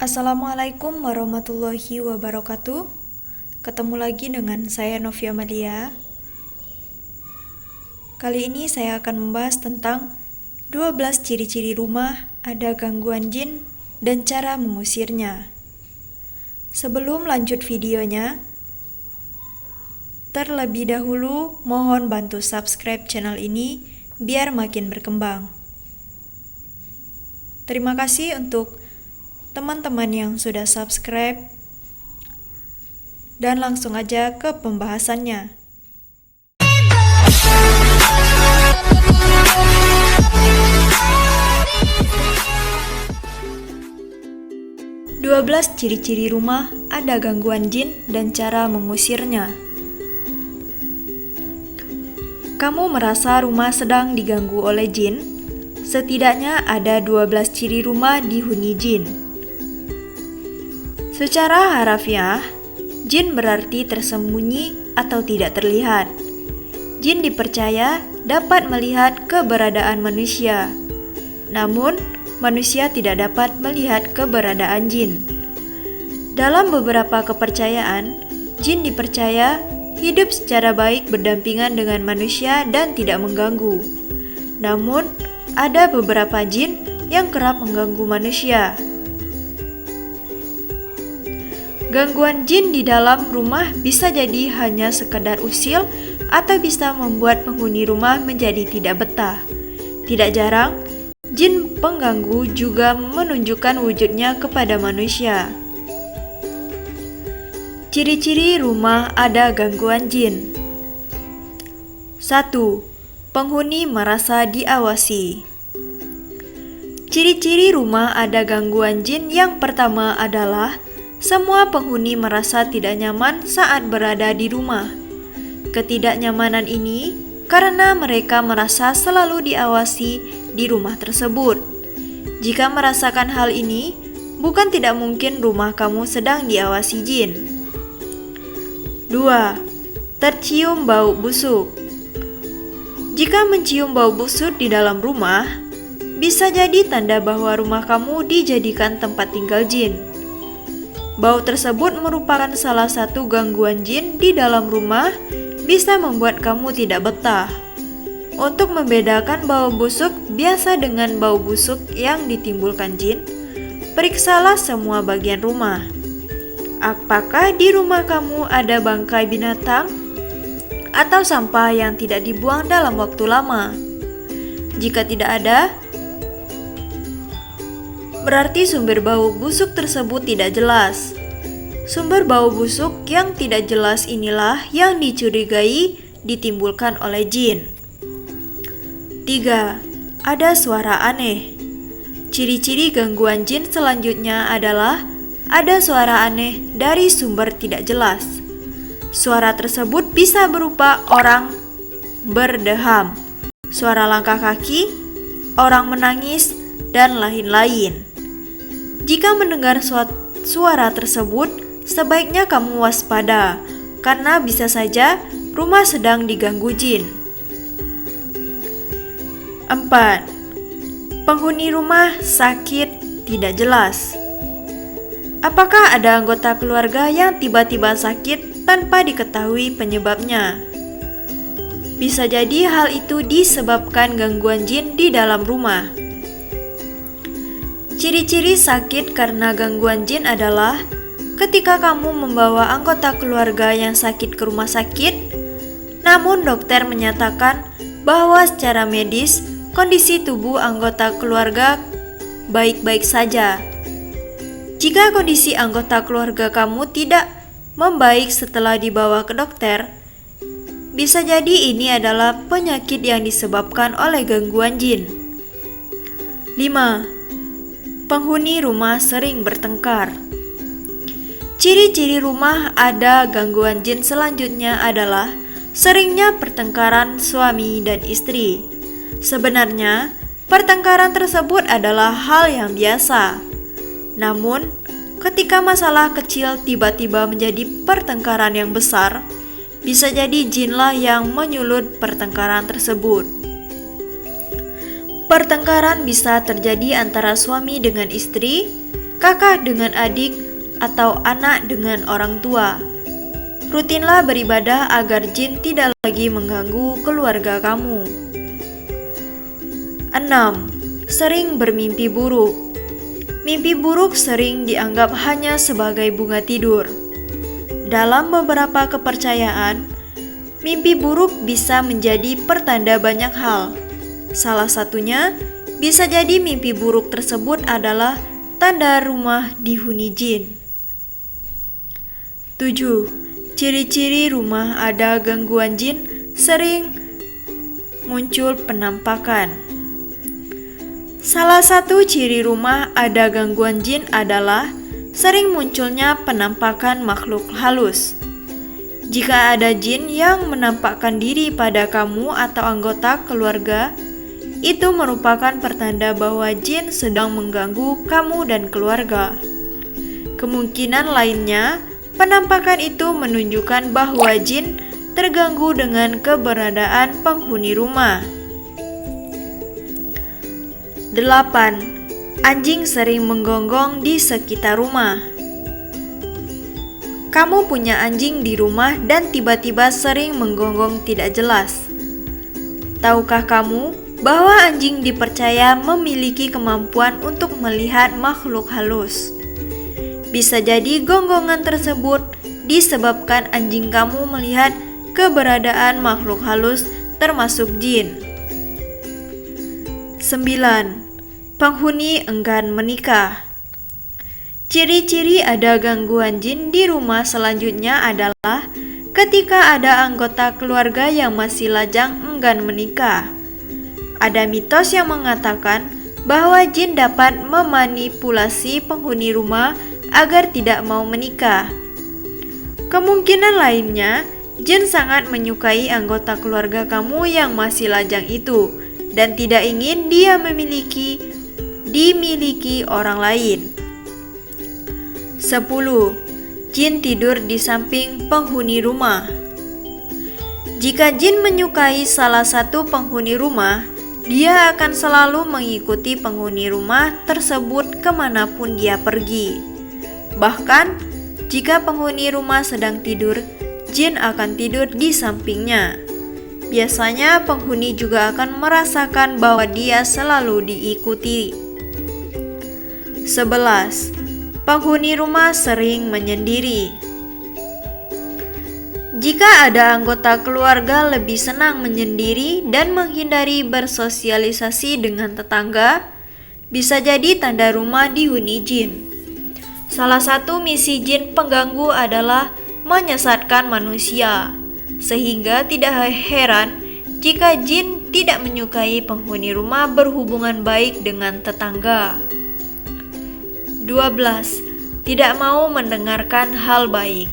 Assalamualaikum warahmatullahi wabarakatuh. Ketemu lagi dengan saya Novia Malia. Kali ini saya akan membahas tentang 12 ciri-ciri rumah ada gangguan jin dan cara mengusirnya. Sebelum lanjut videonya, terlebih dahulu mohon bantu subscribe channel ini biar makin berkembang. Terima kasih untuk teman-teman yang sudah subscribe, dan langsung aja ke pembahasannya. Dua belas ciri-ciri rumah ada gangguan jin dan cara mengusirnya. Kamu merasa rumah sedang diganggu oleh jin? Setidaknya ada 12 ciri rumah dihuni jin. Secara harafiah, jin berarti tersembunyi atau tidak terlihat. Jin dipercaya dapat melihat keberadaan manusia, namun manusia tidak dapat melihat keberadaan jin. Dalam beberapa kepercayaan, jin dipercaya hidup secara baik berdampingan dengan manusia dan tidak mengganggu. Namun, ada beberapa jin yang kerap mengganggu manusia. Gangguan jin di dalam rumah bisa jadi hanya sekedar usil atau bisa membuat penghuni rumah menjadi tidak betah. Tidak jarang, jin pengganggu juga menunjukkan wujudnya kepada manusia. Ciri-ciri rumah ada gangguan jin. 1. Penghuni merasa diawasi. Ciri-ciri rumah ada gangguan jin yang pertama adalah semua penghuni merasa tidak nyaman saat berada di rumah. Ketidaknyamanan ini karena mereka merasa selalu diawasi di rumah tersebut. Jika merasakan hal ini, bukan tidak mungkin rumah kamu sedang diawasi jin. 2. Tercium bau busuk. Jika mencium bau busuk di dalam rumah, bisa jadi tanda bahwa rumah kamu dijadikan tempat tinggal jin. Bau tersebut merupakan salah satu gangguan jin di dalam rumah, bisa membuat kamu tidak betah. Untuk membedakan bau busuk biasa dengan bau busuk yang ditimbulkan jin, periksalah semua bagian rumah. Apakah di rumah kamu ada bangkai binatang atau sampah yang tidak dibuang dalam waktu lama? Jika tidak ada, berarti sumber bau busuk tersebut tidak jelas. Sumber bau busuk yang tidak jelas inilah yang dicurigai ditimbulkan oleh jin. 3. Ada suara aneh. Ciri-ciri gangguan jin selanjutnya adalah ada suara aneh dari sumber tidak jelas. Suara tersebut bisa berupa orang berdeham, suara langkah kaki, orang menangis, dan lain-lain. Jika mendengar suara tersebut, sebaiknya kamu waspada, karena bisa saja rumah sedang diganggu jin. 4. Penghuni rumah sakit tidak jelas. Apakah ada anggota keluarga yang tiba-tiba sakit tanpa diketahui penyebabnya? Bisa jadi hal itu disebabkan gangguan jin di dalam rumah. Ciri-ciri sakit karena gangguan jin adalah ketika kamu membawa anggota keluarga yang sakit ke rumah sakit, namun dokter menyatakan bahwa secara medis kondisi tubuh anggota keluarga baik-baik saja. Jika kondisi anggota keluarga kamu tidak membaik setelah dibawa ke dokter, bisa jadi ini adalah penyakit yang disebabkan oleh gangguan jin. 5. Penghuni rumah sering bertengkar. Ciri-ciri rumah ada gangguan jin selanjutnya adalah seringnya pertengkaran suami dan istri. Sebenarnya, pertengkaran tersebut adalah hal yang biasa. Namun, ketika masalah kecil tiba-tiba menjadi pertengkaran yang besar, bisa jadi jinlah yang menyulut pertengkaran tersebut. Pertengkaran bisa terjadi antara suami dengan istri, kakak dengan adik, atau anak dengan orang tua. Rutinlah beribadah agar jin tidak lagi mengganggu keluarga kamu. 6. Sering bermimpi buruk. Mimpi buruk sering dianggap hanya sebagai bunga tidur. Dalam beberapa kepercayaan, mimpi buruk bisa menjadi pertanda banyak hal. Salah satunya, bisa jadi mimpi buruk tersebut adalah tanda rumah dihuni jin. 7. Ciri-ciri rumah ada gangguan jin sering muncul penampakan. Salah satu ciri rumah ada gangguan jin adalah sering munculnya penampakan makhluk halus. Jika ada jin yang menampakkan diri pada kamu atau anggota keluarga, itu merupakan pertanda bahwa jin sedang mengganggu kamu dan keluarga. Kemungkinan lainnya, penampakan itu menunjukkan bahwa jin terganggu dengan keberadaan penghuni rumah. 8. Anjing sering menggonggong di sekitar rumah. Kamu punya anjing di rumah dan tiba-tiba sering menggonggong tidak jelas. Tahukah kamu bahwa anjing dipercaya memiliki kemampuan untuk melihat makhluk halus? Bisa jadi gonggongan tersebut disebabkan anjing kamu melihat keberadaan makhluk halus termasuk jin. 9. Penghuni enggan menikah. Ciri-ciri ada gangguan jin di rumah selanjutnya adalah ketika ada anggota keluarga yang masih lajang enggan menikah. Ada mitos yang mengatakan bahwa jin dapat memanipulasi penghuni rumah agar tidak mau menikah. Kemungkinan lainnya, jin sangat menyukai anggota keluarga kamu yang masih lajang itu dan tidak ingin dia dimiliki orang lain. 10. Jin tidur di samping penghuni rumah. Jika jin menyukai salah satu penghuni rumah, dia akan selalu mengikuti penghuni rumah tersebut kemanapun dia pergi. Bahkan, jika penghuni rumah sedang tidur, jin akan tidur di sampingnya. Biasanya penghuni juga akan merasakan bahwa dia selalu diikuti. 11. Penghuni rumah sering menyendiri. Jika ada anggota keluarga lebih senang menyendiri dan menghindari bersosialisasi dengan tetangga, bisa jadi tanda rumah dihuni jin. Salah satu misi jin pengganggu adalah menyesatkan manusia, sehingga tidak heran jika jin tidak menyukai penghuni rumah berhubungan baik dengan tetangga. 12. Tidak mau mendengarkan hal baik.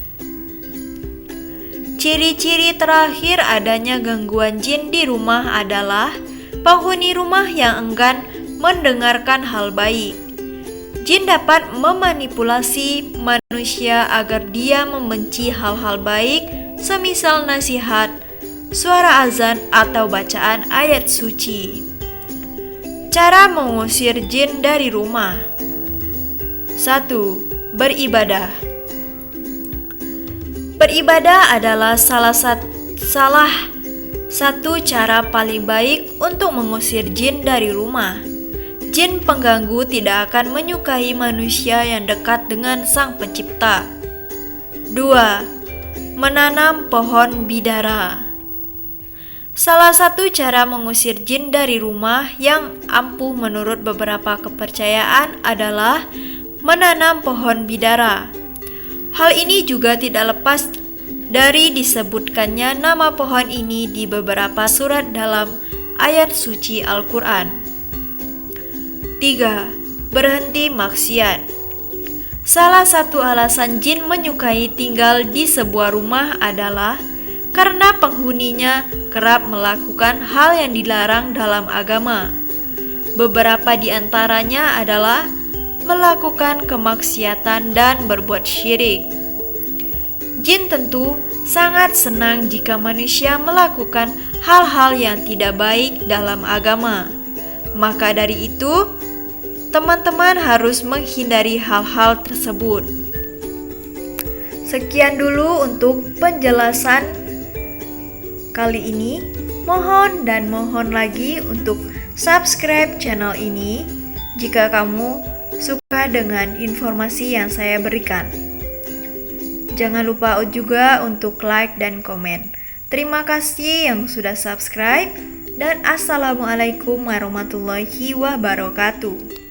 Ciri-ciri terakhir adanya gangguan jin di rumah adalah penghuni rumah yang enggan mendengarkan hal baik. Jin dapat memanipulasi manusia agar dia membenci hal-hal baik, semisal nasihat, suara azan, atau bacaan ayat suci. Cara mengusir jin dari rumah. 1. Beribadah. Beribadah adalah salah satu cara paling baik untuk mengusir jin dari rumah. Jin pengganggu tidak akan menyukai manusia yang dekat dengan Sang Pencipta. 2. Menanam pohon bidara. Salah satu cara mengusir jin dari rumah yang ampuh menurut beberapa kepercayaan adalah menanam pohon bidara. Hal ini juga tidak lepas dari disebutkannya nama pohon ini di beberapa surat dalam ayat suci Al-Quran. 3. Berhenti maksiat. Salah satu alasan jin menyukai tinggal di sebuah rumah adalah karena penghuninya kerap melakukan hal yang dilarang dalam agama. Beberapa di antaranya adalah melakukan kemaksiatan dan berbuat syirik. Jin tentu sangat senang jika manusia melakukan hal-hal yang tidak baik dalam agama. Maka dari itu, teman-teman harus menghindari hal-hal tersebut. Sekian dulu untuk penjelasan kali ini. Mohon lagi untuk subscribe channel ini jika kamu suka dengan informasi yang saya berikan. Jangan lupa juga untuk like dan komen. Terima kasih yang sudah subscribe dan assalamualaikum warahmatullahi wabarakatuh.